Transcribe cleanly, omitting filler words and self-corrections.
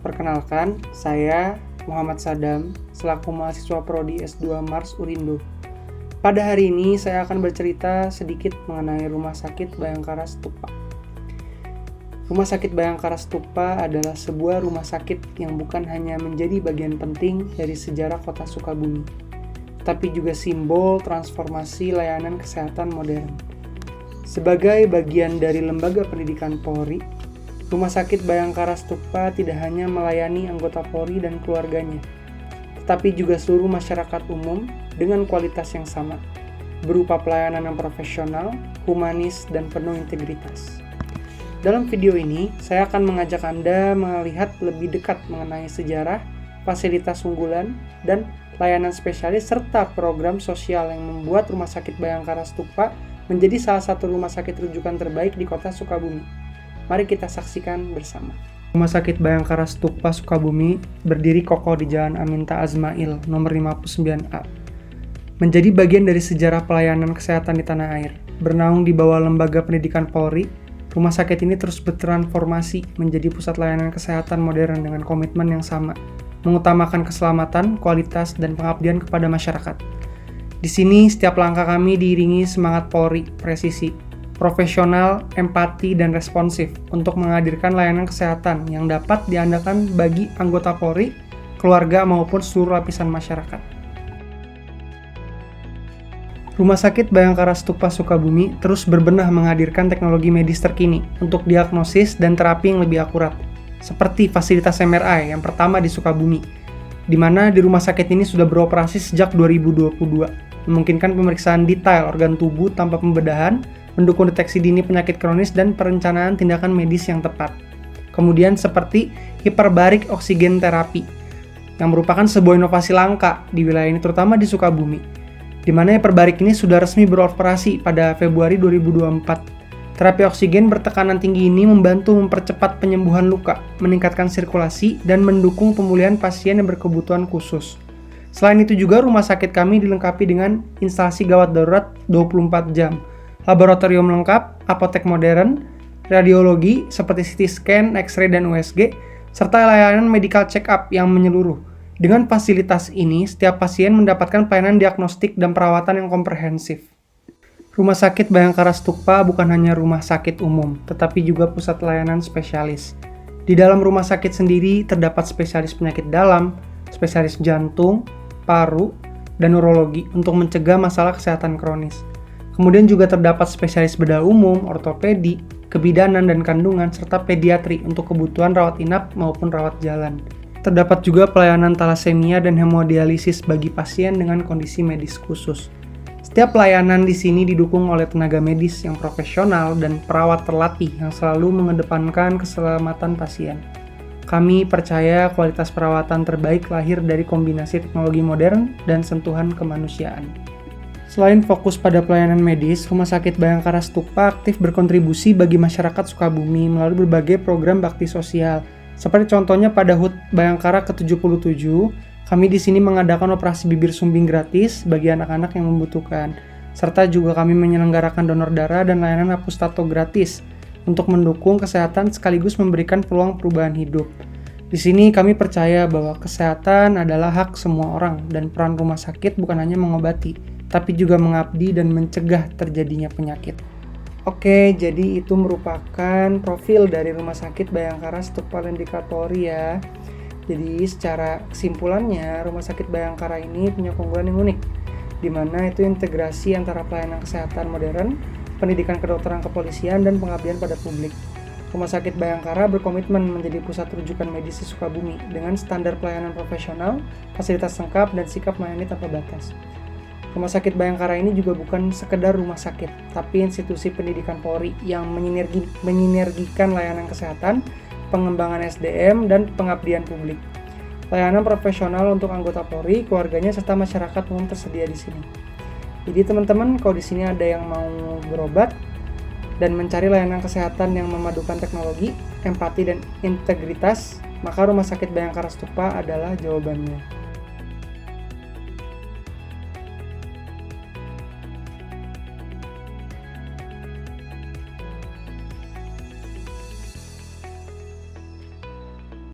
Perkenalkan, saya Muhammad Sadam, selaku mahasiswa Prodi S2 Mars Urindo. Pada hari ini saya akan bercerita sedikit mengenai Rumah Sakit Bhayangkara Stupa. Rumah Sakit Bhayangkara Stupa adalah sebuah rumah sakit yang bukan hanya menjadi bagian penting dari sejarah kota Sukabumi, tapi juga simbol transformasi layanan kesehatan modern. Sebagai bagian dari lembaga pendidikan Polri, Rumah Sakit Bhayangkara Stupa tidak hanya melayani anggota Polri dan keluarganya, tetapi juga seluruh masyarakat umum dengan kualitas yang sama, berupa pelayanan yang profesional, humanis, dan penuh integritas. Dalam video ini, saya akan mengajak Anda melihat lebih dekat mengenai sejarah, fasilitas unggulan, dan layanan spesialis serta program sosial yang membuat Rumah Sakit Bhayangkara Stupa menjadi salah satu rumah sakit rujukan terbaik di kota Sukabumi. Mari kita saksikan bersama. Rumah Sakit Bhayangkara Stupa Sukabumi berdiri kokoh di Jalan Aminta Azmail, nomor 59A. Menjadi bagian dari sejarah pelayanan kesehatan di tanah air. Bernaung di bawah lembaga pendidikan Polri, rumah sakit ini terus bertransformasi menjadi pusat layanan kesehatan modern dengan komitmen yang sama, mengutamakan keselamatan, kualitas, dan pengabdian kepada masyarakat. Di sini, setiap langkah kami diiringi semangat Polri, presisi, profesional, empati, dan responsif untuk menghadirkan layanan kesehatan yang dapat diandalkan bagi anggota Polri, keluarga, maupun seluruh lapisan masyarakat. Rumah Sakit Bhayangkara Stupa Sukabumi terus berbenah menghadirkan teknologi medis terkini untuk diagnosis dan terapi yang lebih akurat, seperti fasilitas MRI yang pertama di Sukabumi, di mana di rumah sakit ini sudah beroperasi sejak 2022, memungkinkan pemeriksaan detail organ tubuh tanpa pembedahan, mendukung deteksi dini penyakit kronis dan perencanaan tindakan medis yang tepat. Kemudian seperti hiperbarik oksigen terapi, yang merupakan sebuah inovasi langka di wilayah ini terutama di Sukabumi, di mana hiperbarik ini sudah resmi beroperasi pada Februari 2024. Terapi oksigen bertekanan tinggi ini membantu mempercepat penyembuhan luka, meningkatkan sirkulasi, dan mendukung pemulihan pasien yang berkebutuhan khusus. Selain itu juga rumah sakit kami dilengkapi dengan instalasi gawat darurat 24 jam, laboratorium lengkap, apotek modern, radiologi seperti CT scan, X-ray, dan USG, serta layanan medical check-up yang menyeluruh. Dengan fasilitas ini, setiap pasien mendapatkan pelayanan diagnostik dan perawatan yang komprehensif. Rumah Sakit Bhayangkara Stupa bukan hanya rumah sakit umum, tetapi juga pusat layanan spesialis. Di dalam rumah sakit sendiri terdapat spesialis penyakit dalam, spesialis jantung, paru, dan neurologi untuk mencegah masalah kesehatan kronis. Kemudian juga terdapat spesialis bedah umum, ortopedi, kebidanan dan kandungan, serta pediatri untuk kebutuhan rawat inap maupun rawat jalan. Terdapat juga pelayanan talasemia dan hemodialisis bagi pasien dengan kondisi medis khusus. Setiap pelayanan di sini didukung oleh tenaga medis yang profesional dan perawat terlatih yang selalu mengedepankan keselamatan pasien. Kami percaya kualitas perawatan terbaik lahir dari kombinasi teknologi modern dan sentuhan kemanusiaan. Selain fokus pada pelayanan medis, Rumah Sakit Bhayangkara Stupa aktif berkontribusi bagi masyarakat Sukabumi melalui berbagai program bakti sosial. Seperti contohnya pada HUT Bhayangkara ke-77, kami di sini mengadakan operasi bibir sumbing gratis bagi anak-anak yang membutuhkan. Serta juga kami menyelenggarakan donor darah dan layanan hapus tato gratis untuk mendukung kesehatan sekaligus memberikan peluang perubahan hidup. Di sini kami percaya bahwa kesehatan adalah hak semua orang dan peran rumah sakit bukan hanya mengobati, tapi juga mengabdi dan mencegah terjadinya penyakit. Oke, jadi itu merupakan profil dari Rumah Sakit Bhayangkara Stupa Polri ya. Jadi secara kesimpulannya, Rumah Sakit Bhayangkara ini punya keunggulan yang unik, di mana itu integrasi antara pelayanan kesehatan modern, pendidikan kedokteran kepolisian, dan pengabdian pada publik. Rumah Sakit Bhayangkara berkomitmen menjadi pusat rujukan medis di Sukabumi dengan standar pelayanan profesional, fasilitas lengkap, dan sikap melayani tanpa batas. Rumah Sakit Bhayangkara ini juga bukan sekedar rumah sakit, tapi institusi pendidikan Polri yang menyinergikan layanan kesehatan, pengembangan SDM, dan pengabdian publik. Layanan profesional untuk anggota Polri, keluarganya, serta masyarakat umum tersedia di sini. Jadi teman-teman, kalau di sini ada yang mau berobat dan mencari layanan kesehatan yang memadukan teknologi, empati, dan integritas, maka Rumah Sakit Bhayangkara Stupa adalah jawabannya.